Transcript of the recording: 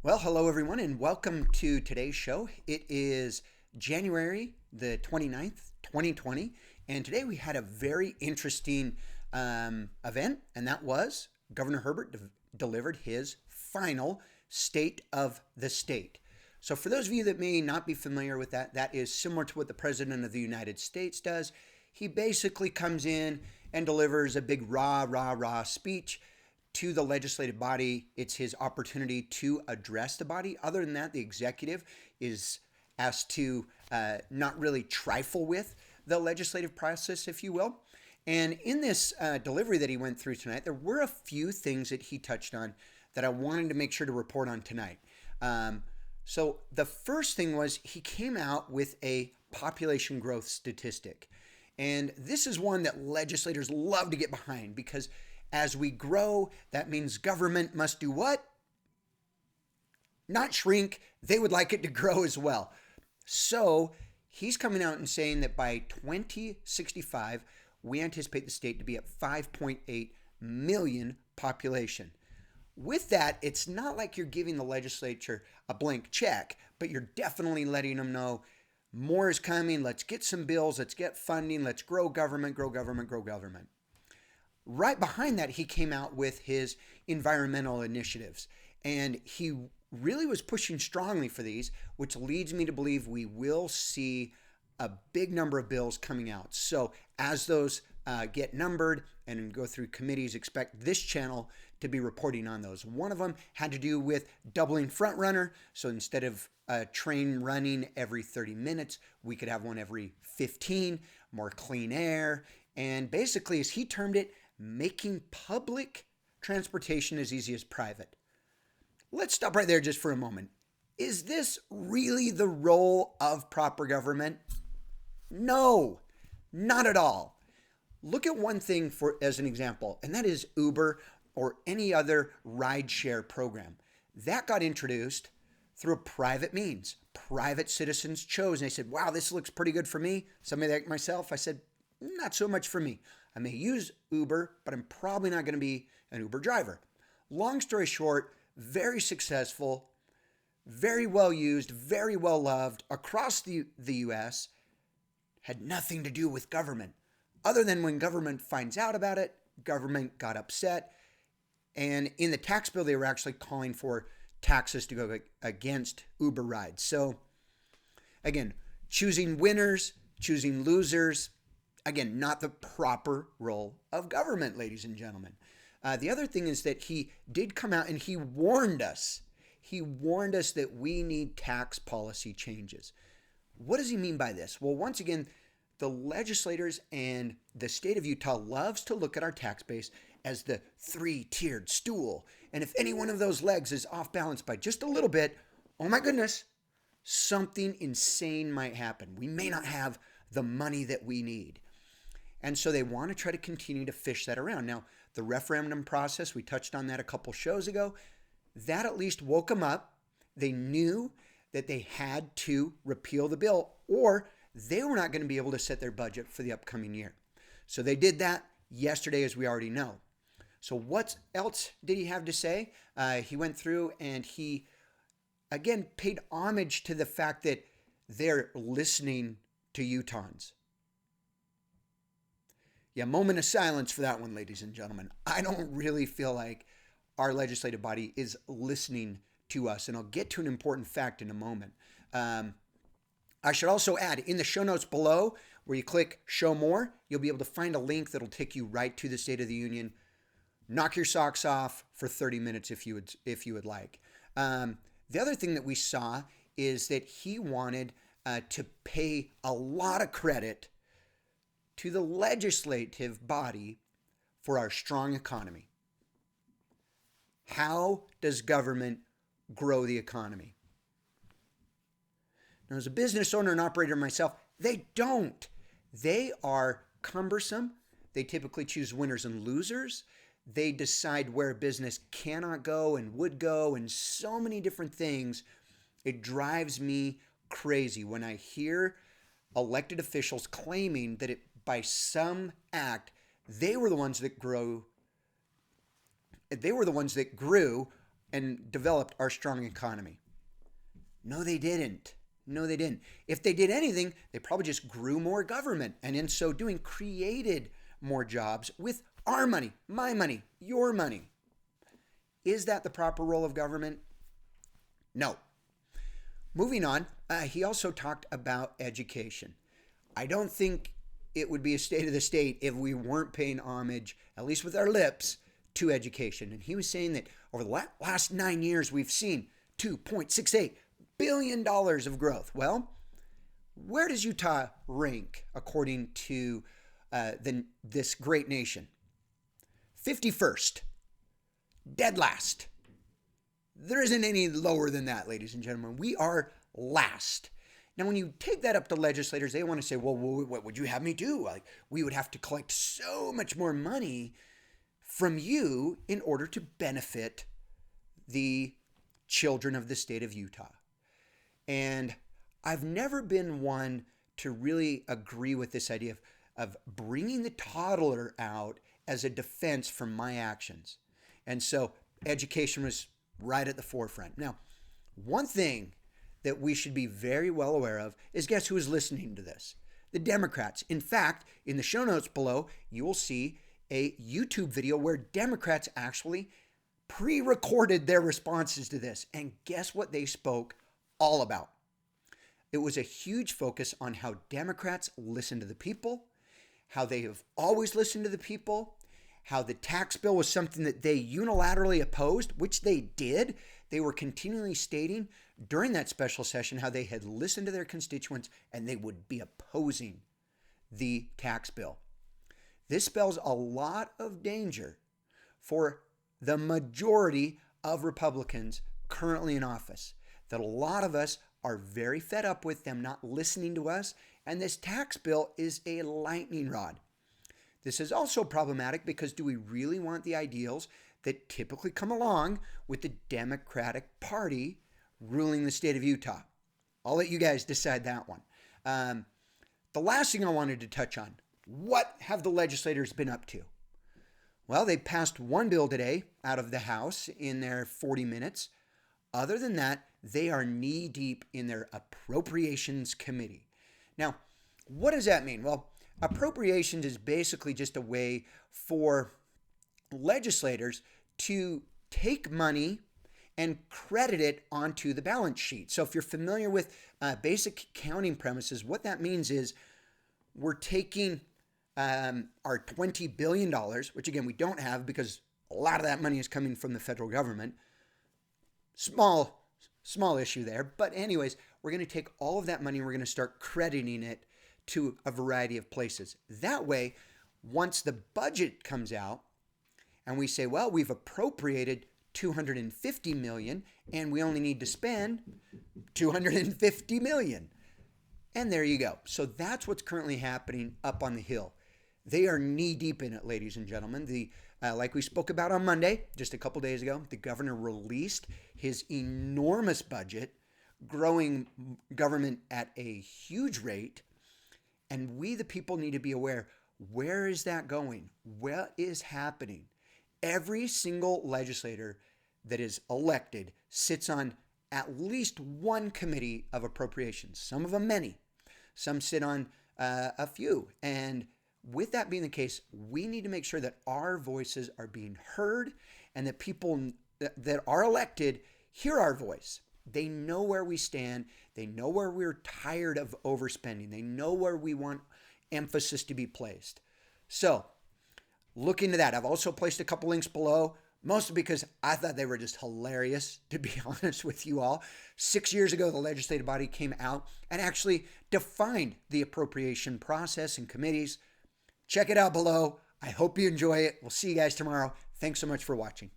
Well, hello everyone, and welcome to today's show. It is January the 29th, 2020, and today we had a very interesting event, and that was Governor Herbert delivered his final State of the State. So for those of you that may not be familiar with that, that is similar to what the President of the United States does. He basically comes in and delivers a big rah speech to the legislative body. It's his opportunity to address the body. Other than that, the executive is asked to not really trifle with the legislative process, if you will. And in this delivery that he went through tonight, there were a few things that he touched on that I wanted to make sure to report on tonight. So the first thing was he came out with a population growth statistic. And this is one that legislators love to get behind because as we grow, that means government must do what? Not shrink. They would like it to grow as well. So he's coming out and saying that by 2065, we anticipate the state to be at 5.8 million population. With that, it's not like you're giving the legislature a blank check, but you're definitely letting them know more is coming. Let's get some bills. Let's get funding. Let's grow government, grow government, grow government. Right behind that, he came out with his environmental initiatives, and he really was pushing strongly for these, which leads me to believe we will see a big number of bills coming out. So as those get numbered and go through committees, expect this channel to be reporting on those. One of them had to do with doubling Frontrunner. So instead of a train running every 30 minutes, we could have one every 15, more clean air. And basically, as he termed it, making public transportation as easy as private. Let's stop right there just for a moment. Is this really the role of proper government? No, not at all. Look at one thing as an example, and that is Uber or any other rideshare program. That got introduced through a private means. Private citizens chose, and they said, wow, this looks pretty good for me. Somebody like myself, I said, not so much for me. I may use Uber, but I'm probably not going to be an Uber driver. Long story short, very successful, very well used, very well loved across the U.S., had nothing to do with government. Other than when government finds out about it, government got upset. And in the tax bill, they were actually calling for taxes to go against Uber rides. So again, choosing winners, choosing losers. Again, not the proper role of government, ladies and gentlemen. The other thing is that he did come out and he warned us. He warned us that we need tax policy changes. What does he mean by this? Well, once again, the legislators and the state of Utah loves to look at our tax base as the three-tiered stool. And if any one of those legs is off balance by just a little bit, oh my goodness, something insane might happen. We may not have the money that we need. And so they want to try to continue to fish that around. Now, the referendum process, we touched on that a couple shows ago, that at least woke them up. They knew that they had to repeal the bill or they were not going to be able to set their budget for the upcoming year. So they did that yesterday, as we already know. So what else did he have to say? He went through and he, again, paid homage to the fact that they're listening to Utahns. Yeah, moment of silence for that one, ladies and gentlemen. I don't really feel like our legislative body is listening to us, and I'll get to an important fact in a moment. I should also add, in the show notes below, where you click Show More, you'll be able to find a link that'll take you right to the State of the Union. Knock your socks off for 30 minutes if you would like. The other thing that we saw is that he wanted to pay a lot of credit to the legislative body for our strong economy. How does government grow the economy? Now, as a business owner and operator myself, they don't. They are cumbersome. They typically choose winners and losers. They decide where a business cannot go and would go, and so many different things. It drives me crazy when I hear elected officials claiming that by some act, they were the ones that grew and developed our strong economy? No, they didn't. No, they didn't. If they did anything, they probably just grew more government and in so doing created more jobs with our money, my money, your money. Is that the proper role of government? No. Moving on, he also talked about education. I don't think it would be a state of the state if we weren't paying homage, at least with our lips, to education. And he was saying that over the last 9 years, we've seen $2.68 billion of growth. Well, where does Utah rank according to this great nation? 51st. Dead last. There isn't any lower than that, ladies and gentlemen. We are last. Now, when you take that up to legislators, they want to say, well, what would you have me do? Like, we would have to collect so much more money from you in order to benefit the children of the state of Utah. And I've never been one to really agree with this idea of bringing the toddler out as a defense for my actions. And so education was right at the forefront. Now, one thing that we should be very well aware of is guess who is listening to this? The Democrats. In fact, in the show notes below, you will see a YouTube video where Democrats actually pre-recorded their responses to this. And guess what they spoke all about? It was a huge focus on how Democrats listen to the people, how they have always listened to the people, how the tax bill was something that they unilaterally opposed, which they did. They were continually stating during that special session how they had listened to their constituents and they would be opposing the tax bill. This spells a lot of danger for the majority of Republicans currently in office, that a lot of us are very fed up with them not listening to us, and this tax bill is a lightning rod. This is also problematic because do we really want the ideals that typically come along with the Democratic Party ruling the state of Utah? I'll let you guys decide that one. The last thing I wanted to touch on, what have the legislators been up to? Well, they passed one bill today out of the House in their 40 minutes. Other than that, they are knee-deep in their Appropriations Committee. Now, what does that mean? Well, appropriations is basically just a way for legislators to take money and credit it onto the balance sheet. So if you're familiar with basic accounting premises, what that means is we're taking our $20 billion, which again, we don't have because a lot of that money is coming from the federal government. Small issue there. But anyways, we're going to take all of that money and we're going to start crediting it to a variety of places. That way, once the budget comes out and we say, well, we've appropriated $250 million and we only need to spend $250 million. And there you go. So that's what's currently happening up on the Hill. They are knee deep in it, ladies and gentlemen. Like we spoke about on Monday, just a couple days ago, the governor released his enormous budget, growing government at a huge rate. And we, the people, need to be aware, where is that going? What is happening? Every single legislator that is elected sits on at least one committee of appropriations. Some of them many. Some sit on a few. And with that being the case, we need to make sure that our voices are being heard and that people that are elected hear our voice. They know where we stand. They know where we're tired of overspending. They know where we want emphasis to be placed. So look into that. I've also placed a couple links below, mostly because I thought they were just hilarious, to be honest with you all. 6 years ago, the legislative body came out and actually defined the appropriation process and committees. Check it out below. I hope you enjoy it. We'll see you guys tomorrow. Thanks so much for watching.